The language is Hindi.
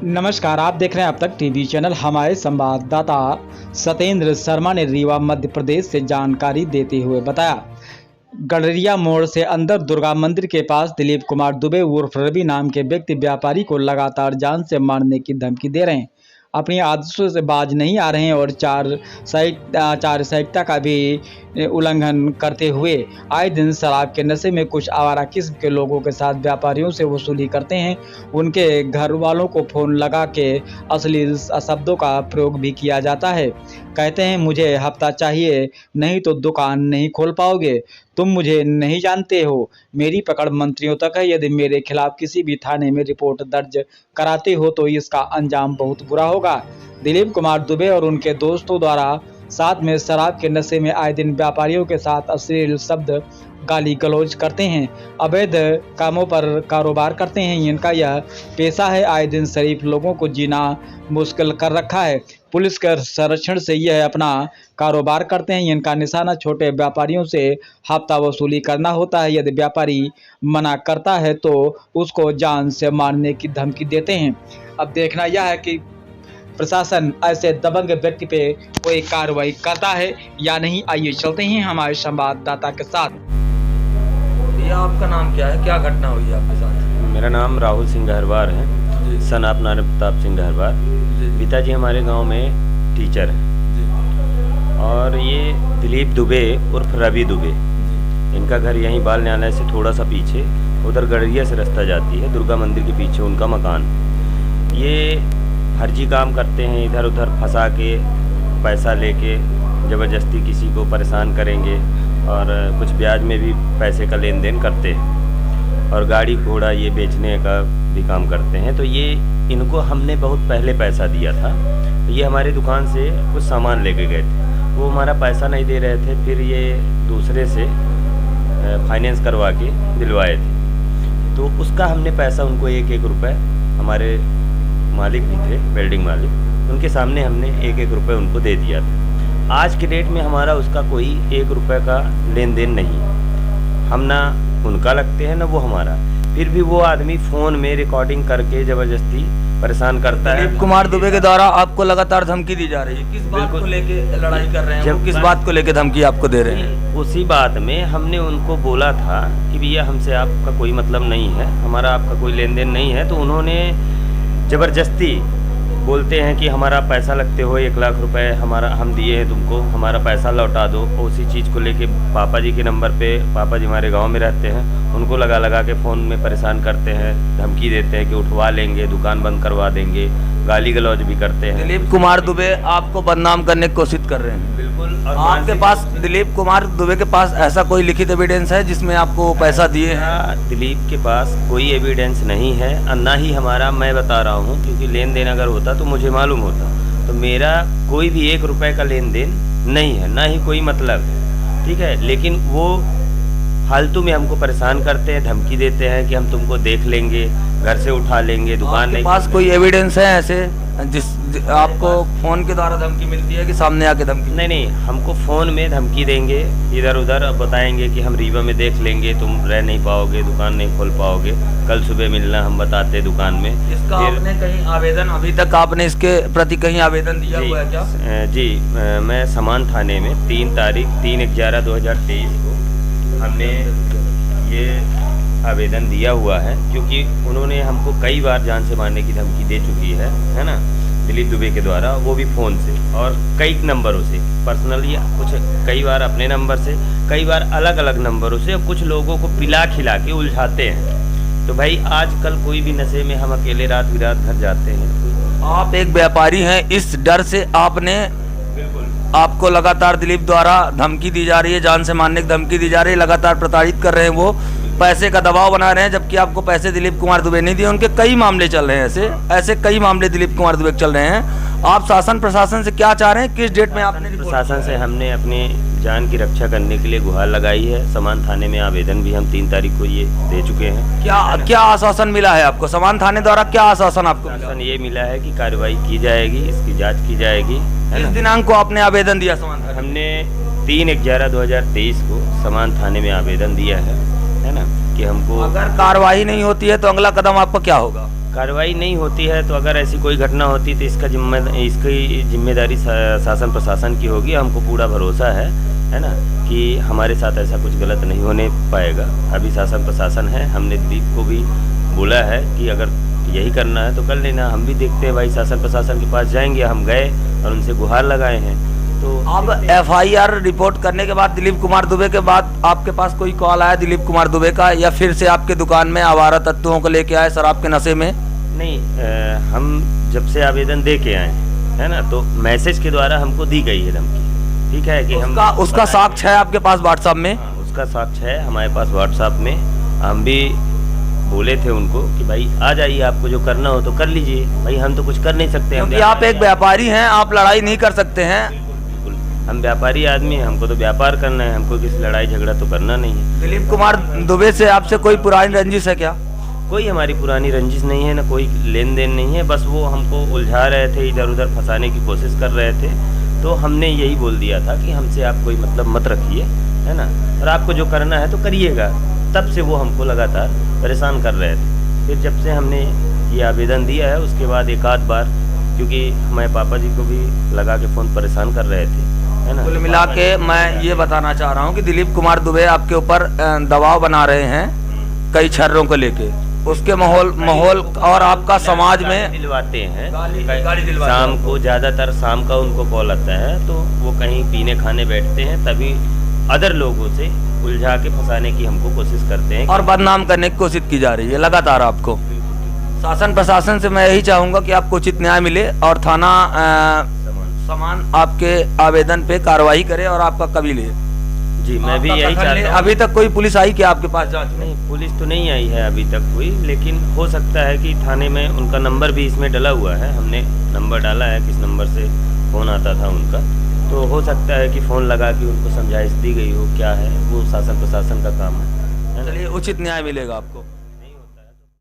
नमस्कार, आप देख रहे हैं अब तक टीवी चैनल। हमारे संवाददाता सत्येंद्र शर्मा ने रीवा मध्य प्रदेश से जानकारी देते हुए बताया, गडरिया मोड़ से अंदर दुर्गा मंदिर के पास दिलीप कुमार दुबे उर्फ रवि नाम के व्यक्ति व्यापारी को लगातार जान से मारने की धमकी दे रहे हैं। अपनी आदतों से बाज नहीं आ रहे हैं और चार संहिता का भी उल्लंघन करते हुए आए दिन शराब के नशे में कुछ आवारा किस्म के लोगों के साथ व्यापारियों से वसूली करते हैं। उनके घर वालों को फोन लगा के अश्लील शब्दों का प्रयोग भी किया जाता है। कहते हैं, मुझे हफ्ता चाहिए, नहीं तो दुकान नहीं खोल पाओगे। तुम मुझे नहीं जानते हो। मेरी पकड़ मंत्रियों तक है। यदि मेरे खिलाफ किसी भी थाने में रिपोर्ट दर्ज कराते हो तो इसका अंजाम बहुत बुरा होगा। दिलीप कुमार दुबे और उनके दोस्तों द्वारा साथ में शराब के नशे में आए दिन व्यापारियों के साथ अश्लील शब्द गाली गलौज करते हैं, अवैध कामों पर कारोबार करते हैं। इनका यह पेशा है। आए दिन शरीफ लोगों को जीना मुश्किल कर रखा है। पुलिस के संरक्षण से यह अपना कारोबार करते हैं। इनका निशाना छोटे व्यापारियों से हफ्ता वसूली करना होता है। यदि व्यापारी मना करता है तो उसको जान से मारने की धमकी देते हैं। अब देखना यह है कि प्रशासन ऐसे दबंग व्यक्ति पे कोई कार्रवाई करता है या नहीं। आइए चलते हैं हमारे संवाददाता के साथ। ये आपका नाम क्या है, क्या घटना हुई है आपके साथ? मेरा नाम राहुल सिंह गहरवार है, सन ऑफ नारायण प्रताप सिंह गहरवार। पिताजी हमारे गांव में टीचर हैं और ये दिलीप दुबे उर्फ रवि दुबे, इनका घर यहीं बाल न्यायालय से थोड़ा सा पीछे, उधर गडरिया से रास्ता जाती है, दुर्गा मंदिर के पीछे उनका मकान। ये फर्जी काम करते हैं, इधर उधर फंसा के पैसा लेके ज़बरदस्ती किसी को परेशान करेंगे और कुछ ब्याज में भी पैसे का लेन देन करते हैं और गाड़ी घोड़ा ये बेचने का भी काम करते हैं। तो ये इनको हमने बहुत पहले पैसा दिया था। तो ये हमारी दुकान से कुछ सामान लेके गए थे, वो हमारा पैसा नहीं दे रहे थे। फिर ये दूसरे से फाइनेंस करवा के दिलवाए थे, तो उसका हमने पैसा उनको 1-1 रुपये, हमारे मालिक भी थे वेल्डिंग मालिक, उनके सामने हमने 1-1 रुपये उनको दे दिया था। आज के डेट में हमारा उसका कोई 1 रुपये का लेन देन नहीं। हम ना उनका लगते हैं ना वो हमारा। फिर भी वो आदमी फ़ोन में रिकॉर्डिंग करके ज़बरदस्ती परेशान करता है। दिलीप कुमार दुबे के द्वारा आपको लगातार धमकी दी जा रही है। किस बात को लेके लड़ाई कर रहे हैं? जब किस बात को लेके धमकी आपको दे रहे हैं? उसी बात में हमने उनको बोला था कि भैया हमसे आपका कोई मतलब नहीं है, हमारा आपका कोई लेन देन नहीं है। तो उन्होंने ज़बरदस्ती बोलते हैं कि हमारा पैसा लगते हो 1 लाख रुपए, हमारा हम दिए हैं तुमको, हमारा पैसा लौटा दो। और उसी चीज़ को लेके पापा जी के नंबर पे, पापा जी हमारे गांव में रहते हैं, उनको लगा के फ़ोन में परेशान करते हैं, धमकी देते हैं कि उठवा लेंगे, दुकान बंद करवा देंगे, गाली गलौज भी करते हैं। दिलीप कुमार दुबे आपको बदनाम करने की कोशिश कर रहे हैं? बिल्कुल। और आपके पास दिलीप कुमार दुबे के पास ऐसा कोई लिखित एविडेंस है जिसमें आपको पैसा दिए हैं? दिलीप के पास कोई एविडेंस नहीं है और ना ही हमारा, मैं बता रहा हूँ, क्योंकि लेन देन अगर होता तो मुझे मालूम होता। तो मेरा कोई भी 1 रुपये का लेन देन नहीं है, ना ही कोई मतलब है, ठीक है। लेकिन वो फालतू में हमको परेशान करते हैं, धमकी देते हैं कि हम तुमको देख लेंगे, घर से उठा लेंगे, दुकान नहीं। पास कोई एविडेंस है ऐसे जिस आपको फ़ोन के द्वारा धमकी मिलती है कि सामने आके धमकी? नहीं, हमको फ़ोन में धमकी देंगे, इधर उधर बताएंगे कि हम रीवा में देख लेंगे, तुम रह नहीं पाओगे, दुकान नहीं खोल पाओगे, कल सुबह मिलना, हम बताते दुकान में। इसका आपने कहीं आवेदन, अभी तक आपने इसके प्रति कहीं आवेदन दिया हुआ है क्या? जी, मैं समान थाने में 3/11/2023 को हमने ये आवेदन दिया हुआ है, क्योंकि उन्होंने हमको कई बार जान से मारने की धमकी दे चुकी है ना, दिलीप दुबे के द्वारा, वो भी फ़ोन से और कई नंबरों से, पर्सनली कुछ कई बार अपने नंबर से, कई बार अलग अलग नंबरों से, और कुछ लोगों को पिला खिला के उलझाते हैं। तो भाई आजकल कोई भी नशे में हम अकेले रात बिरात घर जाते हैं। आप एक व्यापारी हैं, इस डर से आपने, आपको लगातार दिलीप द्वारा धमकी दी जा रही है, जान से मारने की धमकी दी जा रही है, लगातार प्रताड़ित कर रहे हैं, वो पैसे का दबाव बना रहे हैं, जबकि आपको पैसे दिलीप कुमार दुबे नहीं दिए। उनके कई मामले चल रहे हैं, ऐसे कई मामले दिलीप कुमार दुबे चल रहे हैं। आप शासन प्रशासन से क्या चाह रहे हैं? किस डेट में आपने? प्रशासन से हमने अपनी जान की रक्षा करने के लिए गुहार लगाई है। समान थाने में आवेदन भी हम 3 तारीख को ये दे चुके हैं। क्या आश्वासन मिला है आपको? समान थाने द्वारा क्या आश्वासन आपको? आश्वासन ये मिला है कि कार्रवाई की जाएगी, इसकी जाँच की जाएगी। किस दिनांक को आपने आवेदन दिया समान थाने? हमने 3/11/2023 को समान थाने में आवेदन दिया है ना, कि हमको अगर कार्रवाई नहीं होती है तो अगला कदम आपका क्या होगा? कार्रवाई नहीं होती है तो अगर ऐसी कोई घटना होती तो इसकी जिम्मेदारी शासन प्रशासन की होगी। हमको पूरा भरोसा है ना, कि हमारे साथ ऐसा कुछ गलत नहीं होने पाएगा। अभी शासन प्रशासन है, हमने दिलीप को भी बोला है कि अगर यही करना है तो कर लेना। हम भी देखते हैं भाई, शासन प्रशासन के पास जाएंगे। हम गए और उनसे गुहार लगाए हैं। तो अब FIR रिपोर्ट करने के बाद दिलीप कुमार दुबे के बाद आपके पास कोई कॉल आया दिलीप कुमार दुबे का, या फिर से आपके दुकान में आवारा तत्वों को लेके आए शराब के नशे में? नहीं, हम जब से आवेदन दे के आए है ना, तो मैसेज के द्वारा हमको दी गई है धमकी। ठीक है कि उसका साक्ष्य है आपके पास व्हाट्सएप में? हाँ, उसका साक्ष्य है हमारे पास व्हाट्सएप में। हम भी बोले थे उनको कि भाई आ जाइए, आपको जो करना हो तो कर लीजिए। भाई हम तो कुछ कर नहीं सकते, क्योंकि आप एक व्यापारी हैं, आप लड़ाई नहीं कर सकते हैं। बिल्कुल, हम व्यापारी आदमी हैं, हमको तो व्यापार करना है, हमको किसी लड़ाई झगड़ा तो करना नहीं है। दिलीप कुमार दुबे से आपसे कोई पुरानी रंजिश है क्या? कोई हमारी पुरानी रंजिश नहीं है, ना कोई लेन देन नहीं है। बस वो हमको उलझा रहे थे, इधर उधर फंसाने की कोशिश कर रहे थे। तो हमने यही बोल दिया था कि हमसे आप कोई मतलब मत रखिए, है ना, और आपको जो करना है तो करिएगा। तब से वो हमको लगातार परेशान कर रहे थे। फिर जब से हमने ये आवेदन दिया है उसके बाद एक आध बार, क्योंकि हमारे पापा जी को भी लगा के फ़ोन परेशान कर रहे थे, है ना। कुल मिला के मैं ये बताना चाह रहा हूँ कि दिलीप कुमार दुबे आपके ऊपर दबाव बना रहे हैं कई छर्रों को लेके। उसके माहौल और आपका समाज में दिलवाते हैं, गाली दिलवाते शाम को, ज़्यादातर शाम का उनको कॉल आता है। तो वो कहीं पीने खाने बैठते हैं, तभी अदर लोगों से उलझा के फंसाने की हमको कोशिश करते हैं और बदनाम करने की कोशिश की जा रही है लगातार आपको। शासन प्रशासन से मैं यही चाहूंगा कि आपको उचित न्याय मिले और थाना समान आपके आवेदन पे कार्रवाई करे और आपका कभी ले। जी, मैं भी यही चाहता हूँ। अभी तक कोई पुलिस आई क्या आपके पास जांच में? नहीं, पुलिस तो नहीं आई है अभी तक कोई, लेकिन हो सकता है कि थाने में उनका नंबर भी इसमें डला हुआ है। हमने नंबर डाला है, किस नंबर से फ़ोन आता था उनका। तो हो सकता है कि फ़ोन लगा के उनको समझाइश दी गई हो, क्या है वो शासन प्रशासन का काम है। चलिए, उचित न्याय मिलेगा आपको।